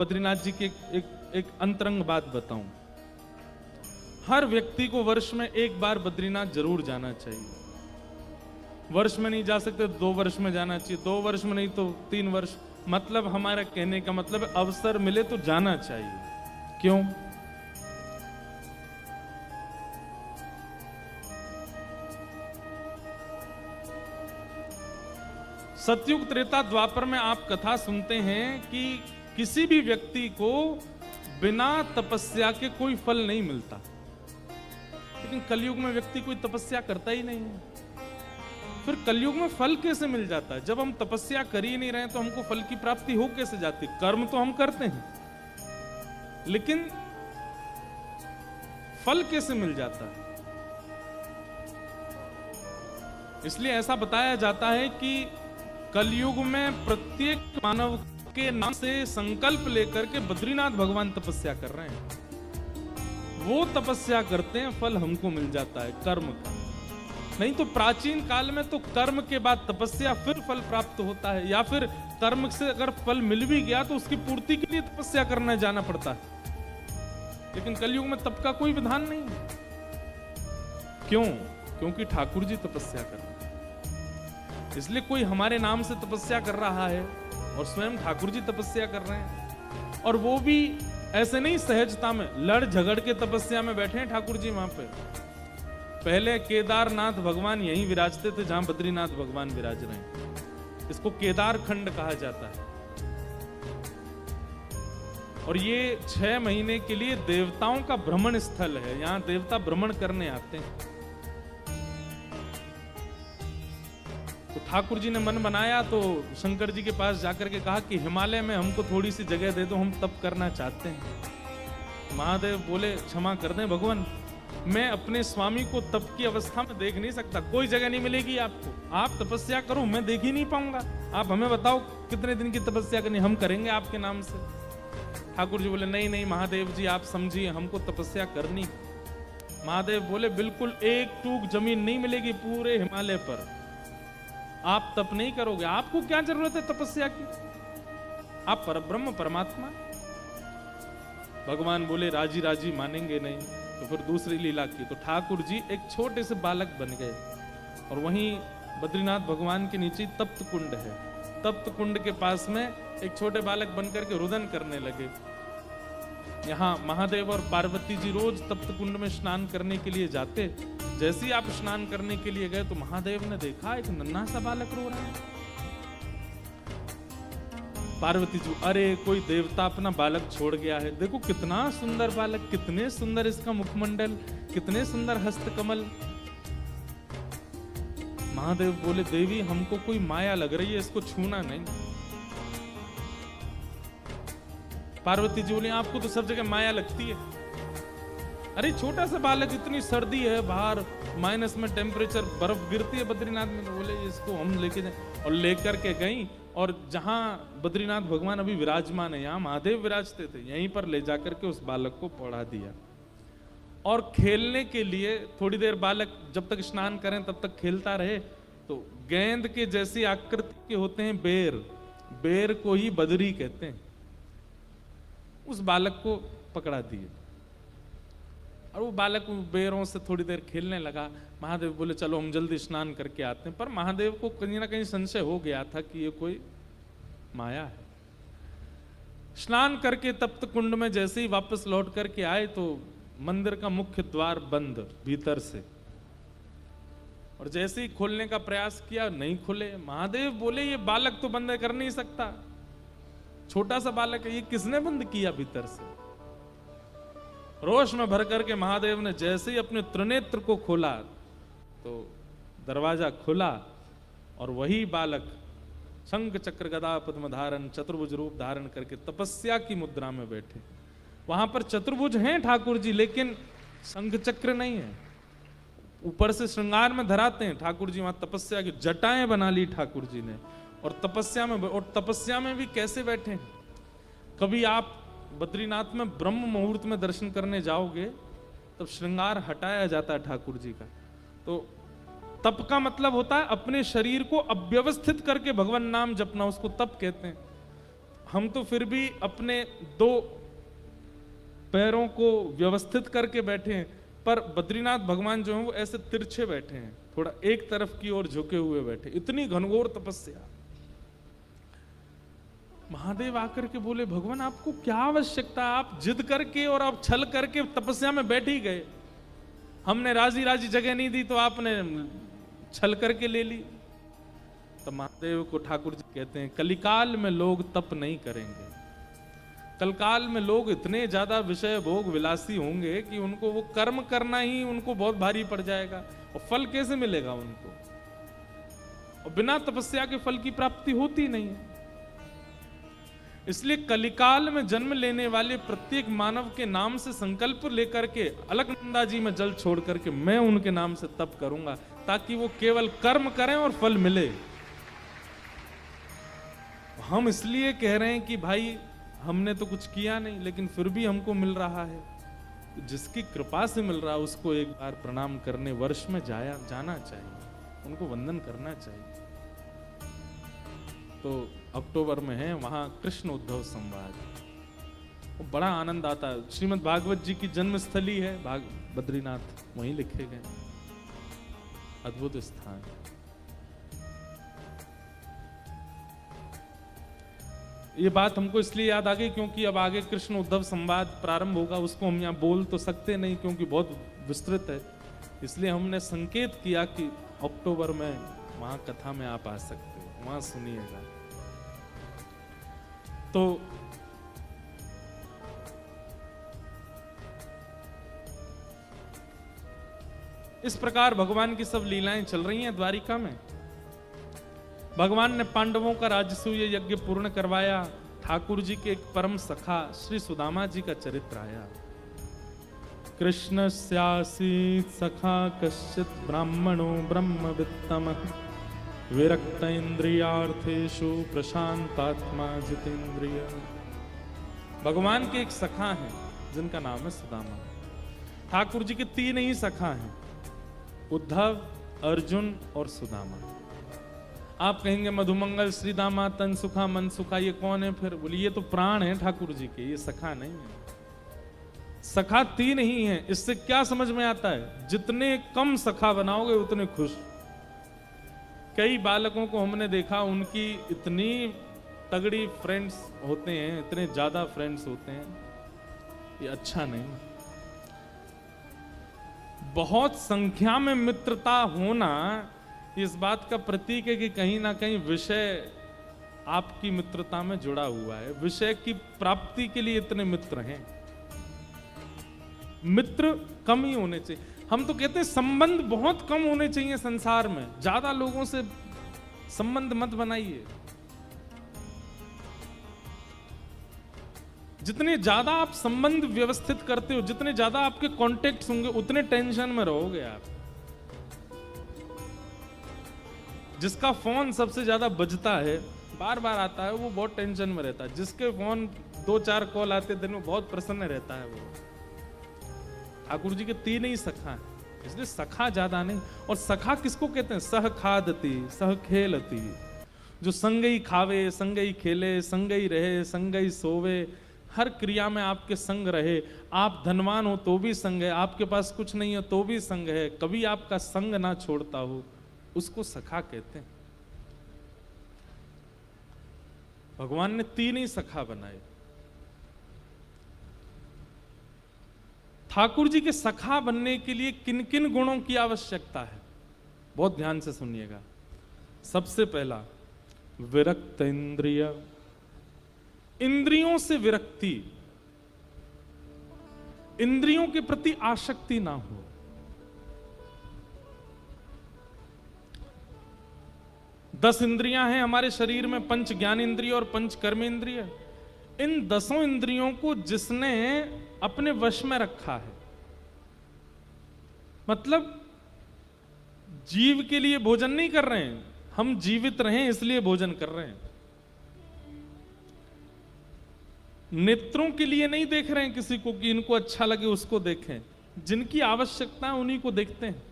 बद्रीनाथ जी की एक अंतरंग बात बताऊं। हर व्यक्ति को वर्ष में एक बार बद्रीनाथ जरूर जाना चाहिए। वर्ष में नहीं जा सकते 2 वर्ष में जाना चाहिए, 2 वर्ष में नहीं तो 3 वर्ष। मतलब हमारा कहने का मतलब है अवसर मिले तो जाना चाहिए। क्यों? सतयुग त्रेता द्वापर में आप कथा सुनते हैं कि किसी भी व्यक्ति को बिना तपस्या के कोई फल नहीं मिलता, लेकिन कलयुग में व्यक्ति कोई तपस्या करता ही नहीं है। फिर कलयुग में फल कैसे मिल जाता है? जब हम तपस्या कर ही नहीं रहे तो हमको फल की प्राप्ति हो कैसे जाती? कर्म तो हम करते हैं, लेकिन फल कैसे मिल जाता है? इसलिए ऐसा बताया जाता है कि कलयुग में प्रत्येक मानव के नाम से संकल्प लेकर के बद्रीनाथ भगवान तपस्या कर रहे हैं। वो तपस्या करते हैं, फल हमको मिल जाता है कर्म का। नहीं तो प्राचीन काल में तो कर्म के बाद तपस्या, फिर फल प्राप्त होता है, या फिर कर्म से अगर फल मिल भी गया तो उसकी पूर्ति के लिए तपस्या करने जाना पड़ता है। लेकिन कलयुग में तप का कोई विधान नहीं है। क्यों? क्योंकि ठाकुर जी तपस्या कर रहे हैं। इसलिए कोई हमारे नाम से तपस्या कर रहा है और स्वयं ठाकुर जी तपस्या कर रहे हैं, और वो भी ऐसे नहीं सहजता में, लड़ झगड़ के तपस्या में बैठे हैं ठाकुर जी वहां पे। पहले केदारनाथ भगवान यहीं विराजते थे जहां बद्रीनाथ भगवान विराज रहे हैं। इसको केदार खंड कहा जाता है। और ये 6 महीने के लिए देवताओं का भ्रमण स्थल है। यहां देवता भ्रमण करने आते हैं। तो ठाकुर जी ने मन बनाया तो शंकर जी के पास जाकर के कहा कि हिमालय में हमको थोड़ी सी जगह दे दो, हम तप करना चाहते हैं। महादेव बोले क्षमा कर दें भगवान, मैं अपने स्वामी को तप की अवस्था में देख नहीं सकता। कोई जगह नहीं मिलेगी आपको, आप तपस्या करो, मैं देख ही नहीं पाऊंगा। आप हमें बताओ कितने दिन की तपस्या करनी, हम करेंगे आपके नाम से। ठाकुर जी बोले नहीं नहीं महादेव जी, आप समझिए, हमको तपस्या करनी। महादेव बोले बिल्कुल एक टूक जमीन नहीं मिलेगी पूरे हिमालय पर, आप तप नहीं करोगे। आपको क्या जरूरत है तपस्या की? आप परब्रह्म परमात्मा। भगवान बोले राजी राजी मानेंगे नहीं। तो फिर दूसरी लीला की, तो ठाकुर जी एक छोटे से बालक बन गए, और वहीं बद्रीनाथ भगवान के नीचे तप्त कुंड है। तप्त कुंड के पास में एक छोटे बालक बनकर के रुदन करने लगे। यहाँ महादेव और पार्वती जी रोज तप्त कुंड में स्नान करने के लिए जाते। जैसे ही आप स्नान करने के लिए गए तो महादेव ने देखा एक नन्हा सा बालक रो रहा है। पार्वती जी, अरे कोई देवता अपना बालक छोड़ गया है, देखो कितना सुंदर बालक, कितने सुंदर इसका मुखमंडल, कितने सुंदर हस्तकमल। महादेव बोले देवी हमको कोई माया लग रही है, इसको छूना नहीं। पार्वती जी बोली आपको तो सब जगह माया लगती है। अरे छोटा सा बालक, इतनी सर्दी है बाहर, माइनस में टेम्परेचर, बर्फ गिरती है बद्रीनाथ में। तो बोले इसको हम लेके जाए, और लेकर के गई। और जहां बद्रीनाथ भगवान अभी विराजमान है, यहाँ महादेव विराजते थे, यहीं पर ले जाकर के उस बालक को पढ़ा दिया। और खेलने के लिए थोड़ी देर बालक जब तक स्नान करें तब तक खेलता रहे। तो गेंद के जैसी आकृति के होते हैं बेर, बेर को ही बदरी कहते हैं। उस बालक को पकड़ा दिए, और वो बालक बेरों से थोड़ी देर खेलने लगा। महादेव बोले चलो हम जल्दी स्नान करके आते हैं। पर महादेव को कहीं ना कहीं संशय हो गया था कि ये कोई माया है। स्नान करके तप्त कुंड में जैसे ही वापस लौट करके आए तो मंदिर का मुख्य द्वार बंद भीतर से, और जैसे ही खोलने का प्रयास किया नहीं खुले। महादेव बोले ये बालक तो बंद कर नहीं सकता, छोटा सा बालक है, ये किसने बंद किया भीतर से? रोष में भर करके महादेव ने जैसे ही अपने त्रिनेत्र को खोला तो दरवाजा खुला, और वही बालक शंख चक्र गदा पद्म धारण चतुर्भुज रूप धारण करके तपस्या की मुद्रा में बैठे। वहां पर चतुर्भुज हैं ठाकुर जी, लेकिन शंख चक्र नहीं है। ऊपर से श्रृंगार में धराते हैं ठाकुर जी, वहां तपस्या की जटाएं बना ली ठाकुर जी ने, और तपस्या में भी कैसे बैठे। कभी आप बद्रीनाथ में ब्रह्म मुहूर्त में दर्शन करने जाओगे तब श्रृंगार हटाया जाता है ठाकुर जी का। तो तप का मतलब होता है अपने शरीर को अव्यवस्थित करके भगवान नाम जपना, उसको तप कहते हैं। हम तो फिर भी अपने दो पैरों को व्यवस्थित करके बैठे हैं, पर बद्रीनाथ भगवान जो हैं वो ऐसे तिरछे बैठे हैं, थोड़ा एक तरफ की ओर झुके हुए बैठे। इतनी घनघोर तपस्या। महादेव आकर के बोले, भगवान आपको क्या आवश्यकता, आप जिद करके और आप छल करके तपस्या में बैठ ही गए। हमने राजी राजी जगह नहीं दी तो आपने छल करके ले ली। तो महादेव को ठाकुर जी कहते हैं, कलिकाल में लोग तप नहीं करेंगे। कलकाल में लोग इतने ज्यादा विषय भोग विलासी होंगे कि उनको वो कर्म करना ही उनको बहुत भारी पड़ जाएगा, और फल कैसे मिलेगा उनको, और बिना तपस्या के फल की प्राप्ति होती नहीं है। इसलिए कलिकाल में जन्म लेने वाले प्रत्येक मानव के नाम से संकल्प लेकर के अलकनंदा जी में जल छोड़ करके मैं उनके नाम से तप करूंगा, ताकि वो केवल कर्म करें और फल मिले। हम इसलिए कह रहे हैं कि भाई हमने तो कुछ किया नहीं, लेकिन फिर भी हमको मिल रहा है। जिसकी कृपा से मिल रहा है उसको एक बार प्रणाम करने वर्ष में जाना चाहिए, उनको वंदन करना चाहिए। तो अक्टूबर में है वहां कृष्ण उद्धव संवाद, वो बड़ा आनंद आता है। श्रीमद् भागवत जी की जन्मस्थली है बद्रीनाथ, वहीं लिखे गए, अद्भुत स्थान। ये बात हमको इसलिए याद आ गई क्योंकि अब आगे कृष्ण उद्धव संवाद प्रारंभ होगा, उसको हम यहाँ बोल तो सकते नहीं क्योंकि बहुत विस्तृत है। इसलिए हमने संकेत किया कि अक्टूबर में वहां कथा में आप आ सकते हो, वहां सुनिएगा। तो इस प्रकार भगवान की सब लीलाएं चल रही हैं द्वारिका में। भगवान ने पांडवों का राजसूय यज्ञ पूर्ण करवाया। ठाकुर जी के एक परम सखा श्री सुदामा जी का चरित्र आया। कृष्ण स्यासीत सखा कश्चित ब्राह्मणो ब्रह्मवित्तम विरक्त इंद्रियार्थेषु प्रशांतात्मा जितेंद्रिय। भगवान के एक सखा हैं जिनका नाम है सुदामा। ठाकुर जी के तीन ही सखा हैं, उद्धव, अर्जुन और सुदामा। आप कहेंगे मधुमंगल, श्रीदामा, तन सुखा, मन सुखा, ये कौन है फिर? बोलिए ये तो प्राण है ठाकुर जी के, ये सखा नहीं है। सखा तीन ही हैं। इससे क्या समझ में आता है? जितने कम सखा बनाओगे उतने खुश। कई बालकों को हमने देखा, उनकी इतनी तगड़ी फ्रेंड्स होते हैं, इतने ज्यादा फ्रेंड्स होते हैं, ये अच्छा नहीं। बहुत संख्या में मित्रता होना इस बात का प्रतीक है कि कहीं ना कहीं विषय आपकी मित्रता में जुड़ा हुआ है। विषय की प्राप्ति के लिए इतने मित्र हैं। मित्र कम ही होने चाहिए। हम तो कहते हैं संबंध बहुत कम होने चाहिए संसार में। ज्यादा लोगों से संबंध मत बनाइए। जितने ज्यादा आप संबंध व्यवस्थित करते हो, जितने ज्यादा आपके कॉन्टेक्ट्स होंगे, उतने टेंशन में रहोगे आप। जिसका फोन सबसे ज्यादा बजता है, बार बार आता है, वो बहुत टेंशन में रहता है। जिसके फोन 2-4 कॉल आते दिन में, बहुत प्रसन्न रहता है वो। ठाकुर जी के तीन ही सखा हैं, इसलिए सखा ज्यादा नहीं। और सखा किसको कहते हैं? सह खादती सह खेलती, जो संग ही खावे, संग ही खेले, संग ही रहे, संग ही सोवे, हर क्रिया में आपके संग रहे। आप धनवान हो तो भी संग है, आपके पास कुछ नहीं है तो भी संग है, कभी आपका संग ना छोड़ता हो, उसको सखा कहते हैं। भगवान ने तीन ही सखा बनाए। ठाकुर जी के सखा बनने के लिए किन किन गुणों की आवश्यकता है, बहुत ध्यान से सुनिएगा। सबसे पहला, विरक्त इंद्रिय, इंद्रियों से विरक्ति, इंद्रियों के प्रति आसक्ति ना हो। दस इंद्रियां हैं हमारे शरीर में, पंच ज्ञान इंद्रिय और पंच कर्म इंद्रिय। इन 10 इंद्रियों को जिसने अपने वश में रखा है, मतलब जीव के लिए भोजन नहीं कर रहे हैं, हम जीवित रहें इसलिए भोजन कर रहे हैं। नेत्रों के लिए नहीं देख रहे हैं किसी को कि इनको अच्छा लगे उसको देखें, जिनकी आवश्यकता है उन्हीं को देखते हैं।